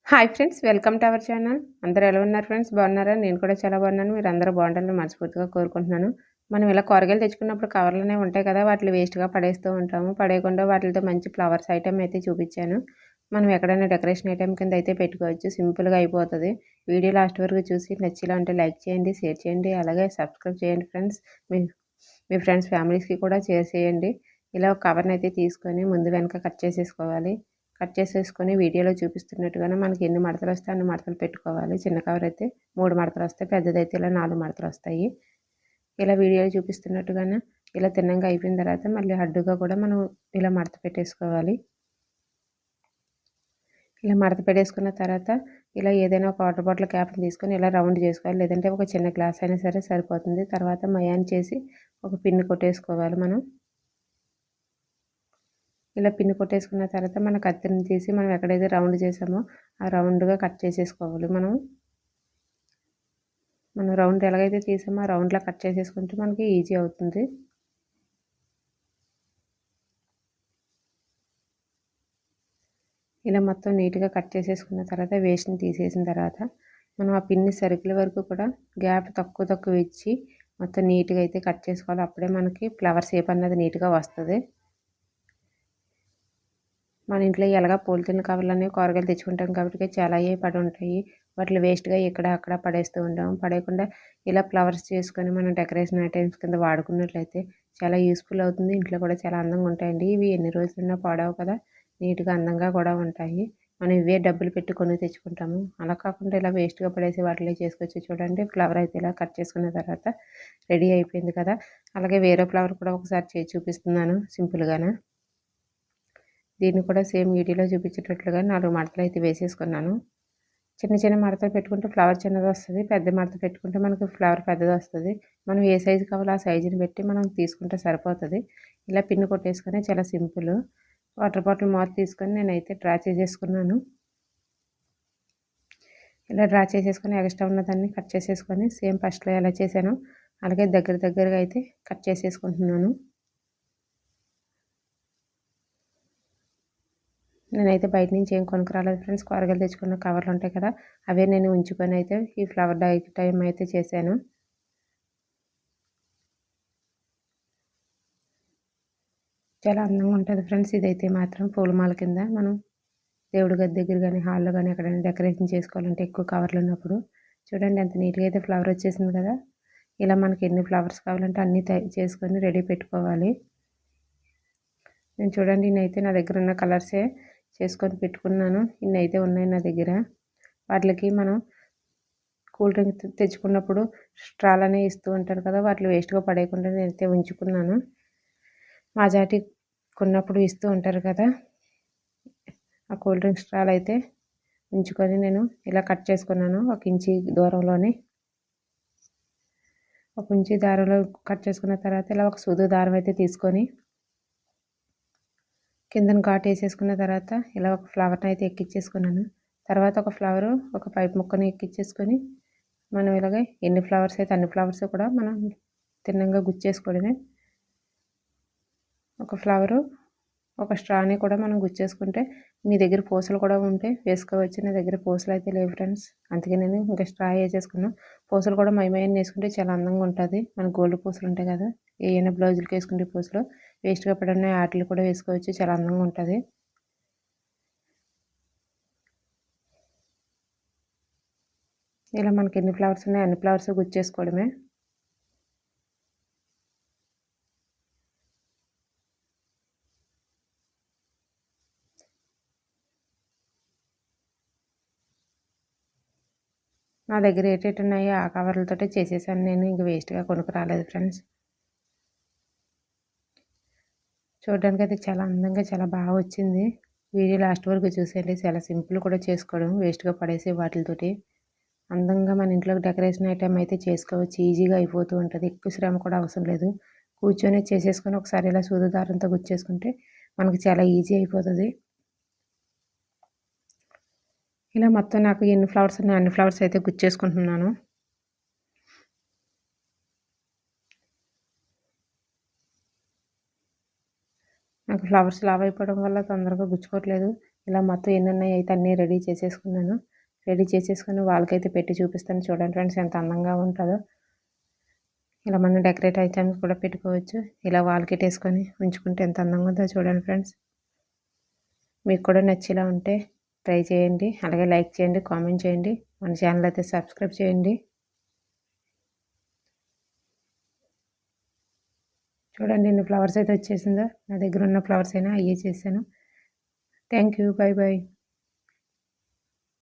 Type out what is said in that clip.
Hi friends, welcome to our channel. అందరూ ఎలా ఉన్నారు ఫ్రెండ్స్? బాగున్నారా? నేను కూడా చాలా బాగున్నాను. మీరందరూ బాగుండాలని మనస్ఫూర్తిగా కోరుకుంటున్నాను. మనం ఇలా కూరగాయలు తెచ్చుకున్నప్పుడు కవర్లోనే ఉంటాయి కదా, వాటిని వేస్ట్‌గా పడేస్తూ ఉంటాము. పడేయకుండా వాటితో మంచి ఫ్లవర్స్ ఐటెమ్ అయితే చూపించాను. మనం ఎక్కడైనా డెకరేషన్ ఐటెమ్ కింద అయితే పెట్టుకోవచ్చు. సింపుల్‌గా అయిపోతది. వీడియో లాస్ట్ వరకు చూసి నచ్చేలా ఉంటే లైక్ చేయండి, షేర్ చేయండి, అలాగే సబ్స్క్రైబ్ చేయండి ఫ్రెండ్స్. మీ మీ ఫ్రెండ్స్, ఫ్యామిలీస్‌కి కూడా షేర్ చేయండి. ఇలా ఒక కవర్‌ని అయితే తీసుకొని ముందు వెనక కట్ చేసేసుకోవాలి. కట్ చేసేసుకొని వీడియోలో చూపిస్తున్నట్టుగానే మనకి ఎన్ని మడతలొస్తే అన్ని మడతలు పెట్టుకోవాలి. చిన్న కవర్ అయితే 3 మడతలొస్తాయి. పెద్దదైతే ఇలా 4 మడతలొస్తాయి. ఇలా వీడియోలో చూపిస్తున్నట్టుగానే ఇలా తిన్నంగా అయిపోయిన తర్వాత మళ్ళీ అడ్డుగా కూడా మనం ఇలా మడత పెట్టేసుకోవాలి. ఇలా మడత పెట్టేసుకున్న తర్వాత ఇలా ఏదైనా ఒక వాటర్ బాటిల్ క్యాప్‌ని తీసుకొని ఇలా రౌండ్ చేసుకోవాలి. లేదంటే ఒక చిన్న గ్లాస్ అయినా సరే సరిపోతుంది. తర్వాత మయాన్ చేసి ఒక పిన్ కొట్టేసుకోవాలి మనం. ఇలా పిన్ కొట్టేసుకున్న తర్వాత మన కత్తిరిని తీసి మనం ఎక్కడైతే రౌండ్ చేసామో ఆ రౌండ్‌గా కట్ చేసేసుకోవాలి మనం. రౌండ్ ఎలాగైతే తీసామో ఆ రౌండ్‌లా కట్ చేసేసుకుంటే మనకి ఈజీ అవుతుంది. ఇలా మొత్తం నీట్‌గా కట్ చేసేసుకున్న తర్వాత వేస్ట్‌ని తీసేసిన తర్వాత మనం ఆ పిన్ని సర్కిల్ వరకు కూడా గ్యాప్ తక్కువ తక్కువ ఇచ్చి మొత్తం నీట్‌గా అయితే కట్ చేసుకోవాలి. అప్పుడే మనకి ఫ్లవర్ షేప్ అన్నది నీట్‌గా వస్తది. మన ఇంట్లో ఎలాగా పాలిథీన్ కవర్లనేవి కూరగాయలు తెచ్చుకుంటాం కాబట్టి చాలా అయ్యే పడి ఉంటాయి. వాటిని వేస్ట్‌గా ఇక్కడ అక్కడ పడేస్తూ ఉంటాం. పడేయకుండా ఇలా ఫ్లవర్స్ చేసుకొని మనం డెకరేషన్ ఐటెమ్స్ కింద వాడుకున్నట్లయితే చాలా యూస్‌ఫుల్ అవుతుంది. ఇంట్లో కూడా చాలా అందంగా ఉంటాయండి. ఇవి ఎన్ని రోజులున్నా పాడవు కదా! నీట్‌గా అందంగా కూడా ఉంటాయి. మనం ఇవే డబ్బులు పెట్టి కొని తెచ్చుకుంటాము. అలా కాకుండా ఇలా వేస్ట్‌గా పడేసి వాటిలో చేసుకోవచ్చు. చూడండి, ఫ్లవర్ అయితే ఇలా కట్ చేసుకున్న తర్వాత రెడీ అయిపోయింది కదా! అలాగే వేరే ఫ్లవర్ కూడా ఒకసారి చేసి చూపిస్తున్నాను సింపుల్‌గాను. దీన్ని కూడా సేమ్ వీడియోలో చూపించేటట్లుగా 4 మడతలు అయితే వేసేసుకున్నాను. చిన్న చిన్న మడతలు పెట్టుకుంటే ఫ్లవర్ చిన్నదొస్తది. పెద్ద మడత పెట్టుకుంటే మనకి ఫ్లవర్ పెద్దదొస్తది. మనం ఏ సైజు కావాలో ఆ సైజుని బట్టి మనం తీసుకుంటే సరిపోతది. ఇలా పిన్ కొట్టేసుకొని చాలా సింపుల్. వాటర్ బాటిల్ మూత తీసుకొని నేనైతే డ్రా చేసేసుకున్నాను. ఇలా డ్రా చేసేసుకొని ఎక్స్ట్రా ఉన్నదాన్ని కట్ చేసేసుకొని సేమ్ ఫస్ట్‌లో ఎలా చేశానో అలాగే దగ్గరగా అయితే కట్ చేసేసుకుంటున్నాను. నేనైతే బయట నుంచి ఏం కొనుక్కురాలేదు ఫ్రెండ్స్. కూరగాయలు తెచ్చుకున్న కవర్లు ఉంటాయి కదా, అవే నేను ఉంచుకొని అయితే ఈ ఫ్లవర్ ఐటెమ్ అయితే చేశాను. చాలా అందంగా ఉంటుంది ఫ్రెండ్స్. ఇదైతే మాత్రం పూలమాల కింద మనం దేవుడి గది దగ్గర కానీ, హాల్‌లో కానీ ఎక్కడైనా డెకరేషన్ చేసుకోవాలంటే ఎక్కువ కవర్లు ఉన్నప్పుడు చూడండి ఎంత నీట్‌గా అయితే ఫ్లవర్ వచ్చేసింది కదా! ఇలా మనకి ఎన్ని ఫ్లవర్స్ కావాలంటే అన్నీ చేసుకొని రెడీ పెట్టుకోవాలి. నేను చూడండి, ఇన్నైతే నా దగ్గర ఉన్న కలర్సే చేసుకొని పెట్టుకున్నాను. ఇన్నైతే ఉన్నాయి నా దగ్గర. వాటికి మనం కూల్ డ్రింక్ తెచ్చుకున్నప్పుడు స్ట్రాలనే ఇస్తూ ఉంటారు కదా, వాటిని వేస్ట్‌గా పడేయకుండా నేనైతే ఉంచుకున్నాను. మాజాటి కొన్నప్పుడు ఇస్తూ ఉంటారు కదా, ఆ కూల్ డ్రింక్ స్ట్రాలు అయితే ఉంచుకొని నేను ఇలా కట్ చేసుకున్నాను. 1 ఇంచీ దూరంలోనే. 1 ఇంచీ దారంలో కట్ చేసుకున్న తర్వాత ఇలా ఒక సూది దారం అయితే తీసుకొని కిందన ఘాటేసేసుకున్న తర్వాత ఇలా ఒక ఫ్లవర్‌ని అయితే ఎక్కించేసుకున్నాను. తర్వాత ఒక ఫ్లవరు, ఒక పైపు ముక్కని ఎక్కించేసుకొని మనం ఇలాగే ఎన్ని ఫ్లవర్స్ అయితే అన్ని ఫ్లవర్స్ కూడా మనం తిన్నంగా గుచ్చేసుకోవడమే. ఒక ఫ్లవరు, ఒక స్ట్రాని కూడా మనం గుచ్చేసుకుంటే మీ దగ్గర పూసలు కూడా ఉంటే వేసుకోవచ్చు. నా దగ్గర పూసలు అయితే లేవు ఫ్రెండ్స్. అందుకే నేను ఇంకా స్ట్రా వేసేసుకున్నాను. పూసలు కూడా మైమయన్ని వేసుకుంటే చాలా అందంగా ఉంటుంది. మన గోల్డ్ పూసలు ఉంటాయి కదా, ఏమైనా బ్లౌజులకి వేసుకుంటే పూసలు వేస్ట్‌గా పడున్నాయి, వాటిలు కూడా వేసుకోవచ్చు. చాలా అందంగా ఉంటుంది. ఇలా మనకి ఎన్ని ఫ్లవర్స్ ఉన్నాయో అన్ని ఫ్లవర్స్ గుచ్చేసుకోవడమే. నా దగ్గర ఏటేటి ఉన్నాయో ఆ కవర్లతోటే చేసేసాను నేను. ఇంక వేస్ట్‌గా కొనుక్కు రాలేదు ఫ్రెండ్స్. చూడడానికి అయితే చాలా అందంగా చాలా బాగా వచ్చింది. వీడియో లాస్ట్ వరకు చూసేయండి. చాలా సింపుల్ కూడా చేసుకోవడం, వేస్ట్‌గా పడేసే వాటిలతోటి అందంగా మన ఇంట్లో డెకరేషన్ ఐటెమ్ అయితే చేసుకోవచ్చు. ఈజీగా అయిపోతూ ఉంటుంది. ఎక్కువ శ్రమ కూడా అవసరం లేదు. కూర్చొని చేసేసుకొని ఒకసారి ఇలా సూది దారంతో గుచ్చేసుకుంటే మనకి చాలా ఈజీ అయిపోతది. ఇలా మొత్తం నాకు ఎన్ని ఫ్లవర్స్ ఉన్నాయో అన్ని ఫ్లవర్స్ అయితే గుచ్చేసుకుంటున్నాను. నాకు ఫ్లవర్స్ లావు అయిపోవడం వల్ల తొందరగా గుచ్చుకోవట్లేదు. ఇలా మొత్తం ఎన్ని ఉన్నాయి అయితే అన్నీ రెడీ చేసేసుకున్నాను. రెడీ చేసేసుకొని వాళ్ళకైతే పెట్టి చూపిస్తాను. చూడండి ఫ్రెండ్స్ ఎంత అందంగా ఉంటుందో. ఇలా మనం డెకరేట్ ఐటమ్స్ కూడా పెట్టుకోవచ్చు. ఇలా వాల్కెట్టేసుకొని ఉంచుకుంటే ఎంత అందంగా ఉందో చూడండి ఫ్రెండ్స్. మీకు కూడా నచ్చేలా ఉంటే ట్రై చేయండి. అలాగే లైక్ చేయండి, కామెంట్ చేయండి. మన ఛానల్ అయితే సబ్స్క్రైబ్ చేయండి. చూడండి ఎన్ని ఫ్లవర్స్ అయితే వచ్చేసిందో. నా దగ్గర ఉన్న ఫ్లవర్స్ అయినా అయ్యే చేశాను. Thank you. Bye bye.